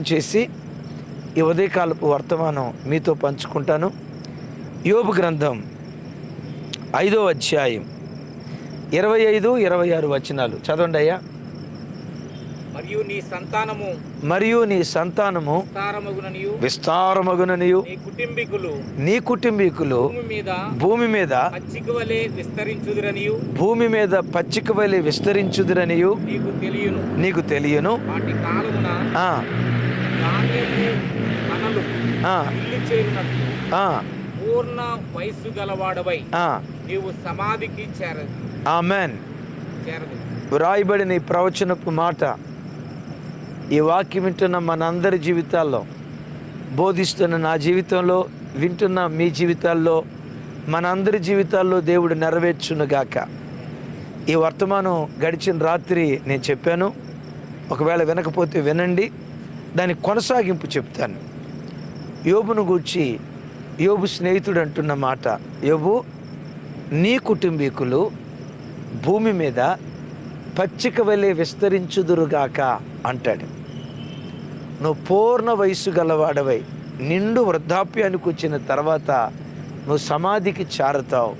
చేసి ఈ ఉదయకాలపు వర్తమానం మీతో పంచుకుంటాను. యోబు గ్రంథం 5వ అధ్యాయం 25, 26 వచనాలు చదవండి అయ్యా. మరియు నీ సంతానము విస్తారమగుననియు నీ కుటుంబీకులు భూమి మీద పచ్చిక వలె విస్తరించుదురనియు నీకు తెలియను. వాటి కాలమున ధాన్యపు మనలు ఇల్లు చేరినట్లు పూర్ణ వయస్సు గలవాడవై నీవు సమాధికి చేరదు. ఆమేన్. వ్రాయబడిన ఈ ప్రవచనపు మాట ఈ వాక్యం వింటున్న మనందరి జీవితాల్లో, బోధిస్తున్న నా జీవితంలో, వింటున్న మీ జీవితాల్లో, మనందరి జీవితాల్లో దేవుడు నెరవేర్చునుగాక. ఈ వర్తమానం గడిచిన రాత్రి నేను చెప్పాను. ఒకవేళ వినకపోతే వినండి, దాని కొనసాగింపు చెప్తాను. యోబును గూర్చి యోబు స్నేహితుడు అంటున్న మాట, యోబు నీ కుటుంబీకులు భూమి మీద పచ్చిక వలె విస్తరించుదురుగాక అంటాడు. నువ్వు పూర్ణ వయస్సు గలవాడవై నిండు వృద్ధాప్యానికి వచ్చిన తర్వాత నువ్వు సమాధికి చేరతావు.